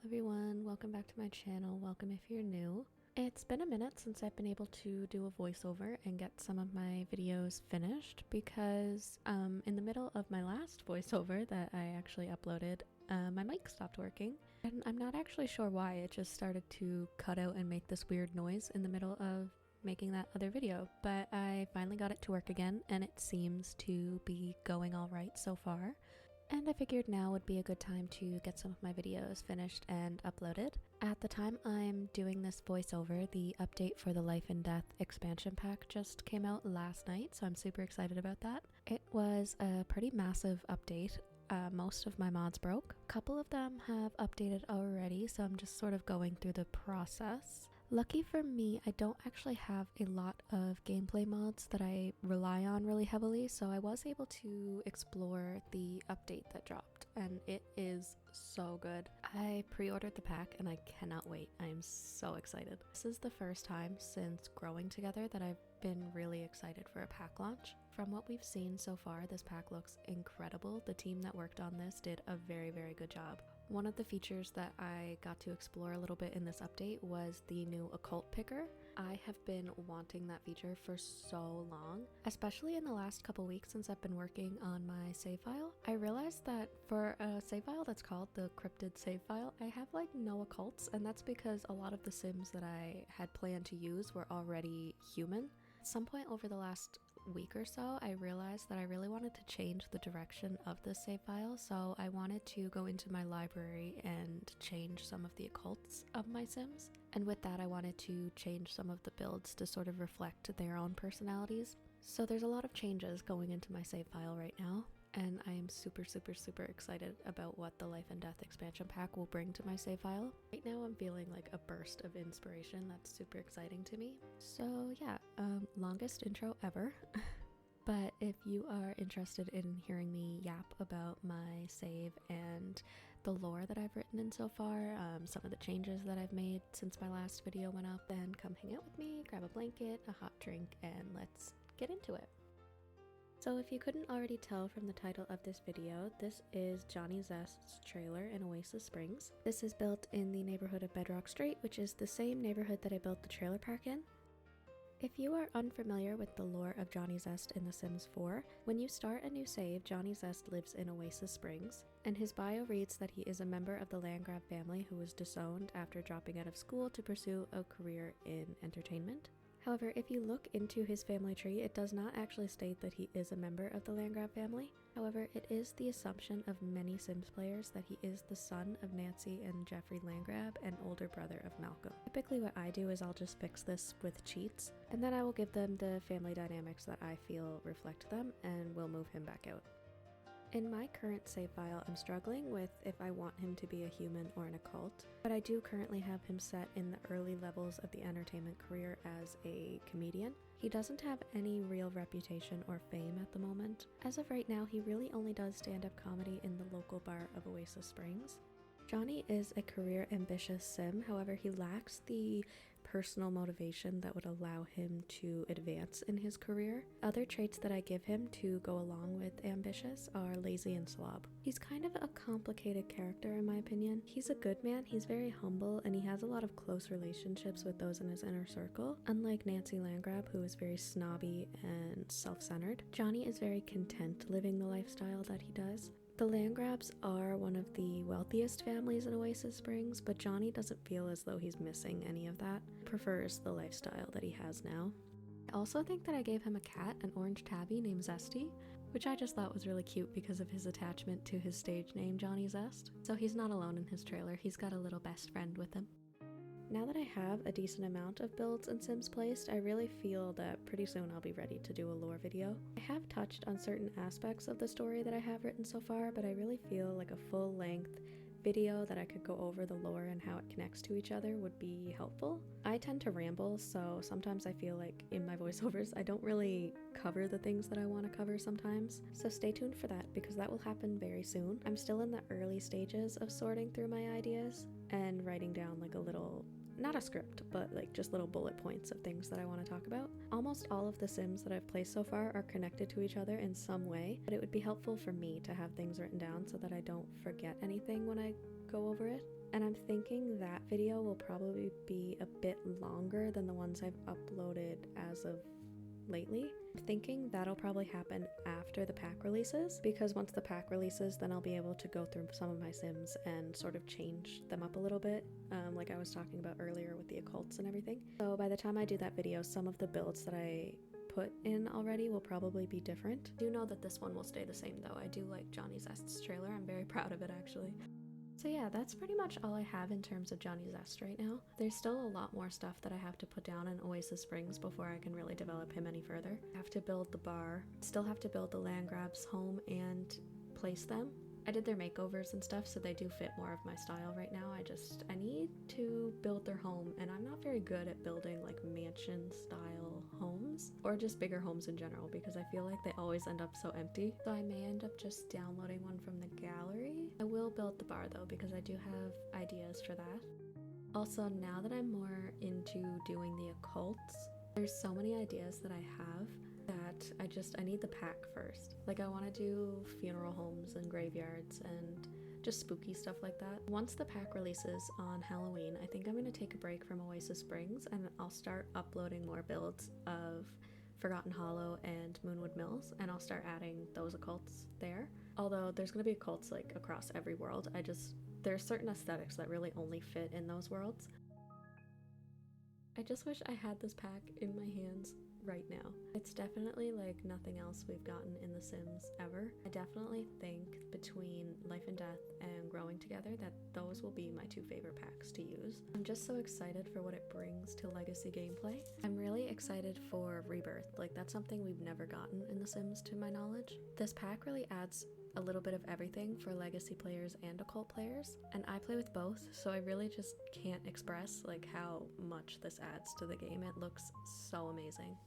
everyone, welcome back to my channel. Welcome if you're new. It's been a minute since I've been able to do a voiceover and get some of my videos finished because in the middle of my last voiceover that I actually uploaded, my mic stopped working and I'm not actually sure why. It just started to cut out and make this weird noise in the middle of making that other video, but I finally got it to work again and it seems to be going all right so far. And I figured now would be a good time to get some of my videos finished and uploaded. At the time I'm doing this voiceover, the update for the Life and Death expansion pack just came out last night, so I'm super excited about that. It was a pretty massive update. Most of my mods broke. A couple of them have updated already, so I'm just sort of going through the process. Lucky for me, I don't actually have a lot of gameplay mods that I rely on really heavily, so I was able to explore the update that dropped, and it is so good. I pre-ordered the pack and I cannot wait. I am so excited. This is the first time since growing together that I've been really excited for a pack launch. From what we've seen so far, this pack looks incredible. The team that worked on this did a very good job. One of the features that I got to explore a little bit in this update was the new occult picker. I have been wanting that feature for so long, especially in the last couple weeks since I've been working on my save file. I realized that for a save file that's called the Cryptid save file, I have like no occults, and that's because a lot of the sims that I had planned to use were already human. At some point over the last week or so, I realized that I really wanted to change the direction of this save file, so I wanted to go into my library and change some of the occults of my sims. And with that, I wanted to change some of the builds to sort of reflect their own personalities. So there's a lot of changes going into my save file right now, and I am super excited about what the Life and Death expansion pack will bring to my save file. Right now I'm feeling like a burst of inspiration that's super exciting to me. So yeah, longest intro ever. But if you are interested in hearing me yap about my save and the lore that I've written in so far, some of the changes that I've made since my last video went up, then come hang out with me, grab a blanket, a hot drink, and let's get into it. So if you couldn't already tell from the title of this video, this is Johnny Zest's trailer in Oasis Springs. This is built in the neighborhood of Bedrock Street, which is the same neighborhood that I built the trailer park in. If you are unfamiliar with the lore of Johnny Zest in The Sims 4, when you start a new save, Johnny Zest lives in Oasis Springs, and his bio reads that he is a member of the Landgrab family who was disowned after dropping out of school to pursue a career in entertainment. However, if you look into his family tree, it does not actually state that he is a member of the Landgrab family. However, it is the assumption of many Sims players that he is the son of Nancy and Jeffrey Landgrab and older brother of Malcolm. Typically what I do is I'll just fix this with cheats, and then I will give them the family dynamics that I feel reflect them, and we'll move him back out. In my current save file, I'm struggling with if I want him to be a human or an occult, but I do currently have him set in the early levels of the entertainment career as a comedian. He doesn't have any real reputation or fame at the moment. As of right now, he really only does stand-up comedy in the local bar of Oasis Springs. Johnny is a career ambitious sim, however he lacks the personal motivation that would allow him to advance in his career. Other traits that I give him to go along with ambitious are lazy and slob. He's kind of a complicated character in my opinion. He's a good man, he's very humble, and he has a lot of close relationships with those in his inner circle. Unlike Nancy Landgrab, who is very snobby and self-centered, Johnny is very content living the lifestyle that he does. The Landgrabs are one of the wealthiest families in Oasis Springs, but Johnny doesn't feel as though he's missing any of that. He prefers the lifestyle that he has now. I also think that I gave him a cat, an orange tabby named Zesty, which I just thought was really cute because of his attachment to his stage name Johnny Zest. So he's not alone in his trailer, he's got a little best friend with him. Now that I have a decent amount of builds and sims placed, I really feel that pretty soon I'll be ready to do a lore video. I have touched on certain aspects of the story that I have written so far, but I really feel like a full-length video that I could go over the lore and how it connects to each other would be helpful. I tend to ramble, so sometimes I feel like in my voiceovers I don't really cover the things that I want to cover sometimes. So stay tuned for that because that will happen very soon. I'm still in the early stages of sorting through my ideas and writing down like a little, not a script, but like just little bullet points of things that I want to talk about. Almost all of the sims that I've placed so far are connected to each other in some way, but it would be helpful for me to have things written down so that I don't forget anything when I go over it. And I'm thinking that video will probably be a bit longer than the ones I've uploaded as of lately. I'm thinking that'll probably happen after the pack releases, because once the pack releases, then I'll be able to go through some of my Sims and sort of change them up a little bit, like I was talking about earlier with the occults and everything. So by the time I do that video, some of the builds that I put in already will probably be different. I do know that this one will stay the same though. I do like Johnny Zest's trailer. I'm very proud of it actually. So yeah, that's pretty much all I have in terms of Johnny Zest right now. There's still a lot more stuff that I have to put down in Oasis Springs before I can really develop him any further. I have to build the bar, still have to build the land grabs home and place them. I did their makeovers and stuff, so they do fit more of my style right now. I need to build their home, and I'm not very good at building like mansion style homes or just bigger homes in general, because I feel like they always end up so empty. So I may end up just downloading one from the gallery. I will build the bar though, because I do have ideas for that. Also, now that I'm more into doing the occults, there's so many ideas that I have that I need the pack first. Like I want to do funeral homes and graveyards and just spooky stuff like that. Once the pack releases on Halloween, I think I'm going to take a break from Oasis Springs and I'll start uploading more builds of Forgotten Hollow and Moonwood Mills, and I'll start adding those occults there. Although there's going to be occults like across every world. There's certain aesthetics that really only fit in those worlds. I just wish I had this pack in my hands right now. It's definitely like nothing else we've gotten in The Sims ever. I definitely think between Life and Death and Growing Together that those will be my two favorite packs to use. I'm just so excited for what it brings to legacy gameplay. I'm really excited for Rebirth. Like that's something we've never gotten in The Sims to my knowledge. This pack really adds a little bit of everything for legacy players and occult players, and I play with both, so I really just can't express like how much this adds to the game. It looks so amazing.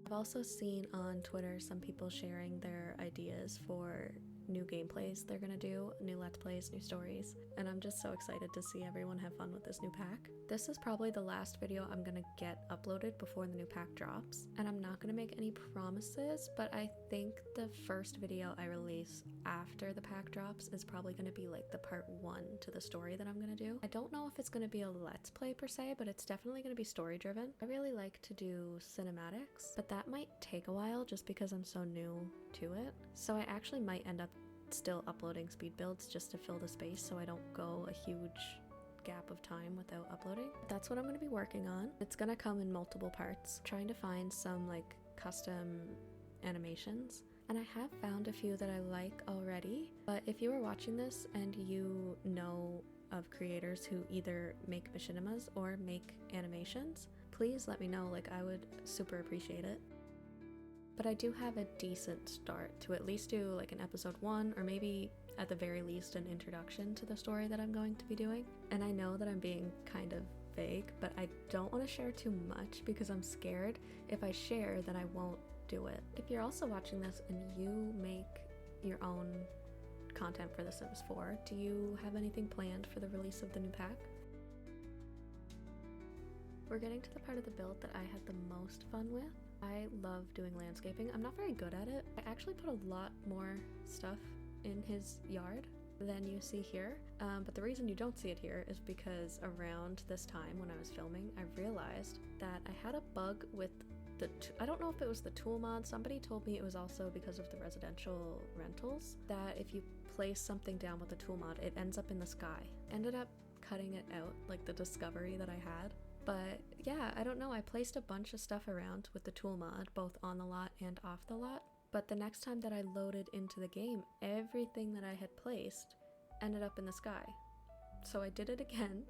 I've also seen on Twitter some people sharing their ideas for new gameplays they're gonna do, new let's plays, new stories, and I'm just so excited to see everyone have fun with this new pack. This is probably the last video I'm gonna get uploaded before the new pack drops, and I'm not gonna make any promises, but I think the first video I release after the pack drops is probably gonna be like the part 1 to the story that I'm gonna do. I don't know if it's gonna be a let's play per se, but it's definitely gonna be story driven. I really like to do cinematics, but that might take a while just because I'm so new to it. So I actually might end up still uploading speed builds just to fill the space so I don't go a huge gap of time without uploading. That's what I'm going to be working on. It's going to come in multiple parts. I'm trying to find some like custom animations, and I have found a few that I like already, but if you are watching this and you know of creators who either make machinimas or make animations, please let me know. Like I would super appreciate it. But I do have a decent start to at least do like an episode 1, or maybe at the very least an introduction to the story that I'm going to be doing. And I know that I'm being kind of vague, but I don't want to share too much because I'm scared if I share then I won't do it. If you're also watching this and you make your own content for The Sims 4, do you have anything planned for the release of the new pack? We're getting to the part of the build that I had the most fun with. I love doing landscaping. I'm not very good at it. I actually put a lot more stuff in his yard than you see here, but the reason you don't see it here is because around this time when I was filming, I realized that I had a bug with I don't know if it was the tool mod. Somebody told me it was also because of the residential rentals, that if you place something down with the tool mod, it ends up in the sky. Ended up cutting it out, like the discovery that I had. But yeah, I don't know, I placed a bunch of stuff around with the tool mod, both on the lot and off the lot, but the next time that I loaded into the game, everything that I had placed ended up in the sky. So I did it again,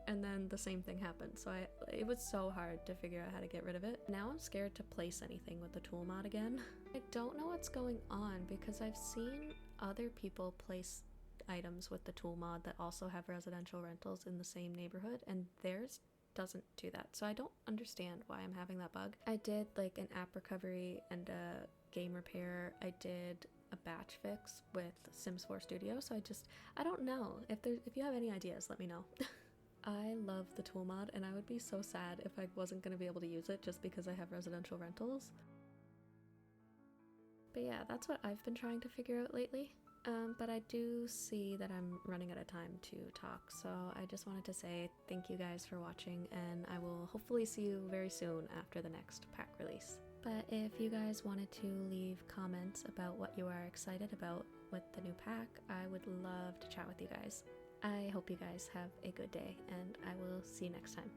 and then the same thing happened. So it was so hard to figure out how to get rid of it. Now I'm scared to place anything with the tool mod again. I don't know what's going on because I've seen other people place items with the tool mod that also have residential rentals in the same neighborhood, and theirs doesn't do that. So I don't understand why I'm having that bug. I did like an app recovery and a game repair. I did a batch fix with Sims 4 Studio. So I don't know. If you have any ideas, let me know. I love the tool mod, and I would be so sad if I wasn't going to be able to use it just because I have residential rentals. But yeah, that's what I've been trying to figure out lately. But I do see that I'm running out of time to talk, so I just wanted to say thank you guys for watching, and I will hopefully see you very soon after the next pack release. But if you guys wanted to leave comments about what you are excited about with the new pack, I would love to chat with you guys. I hope you guys have a good day, and I will see you next time.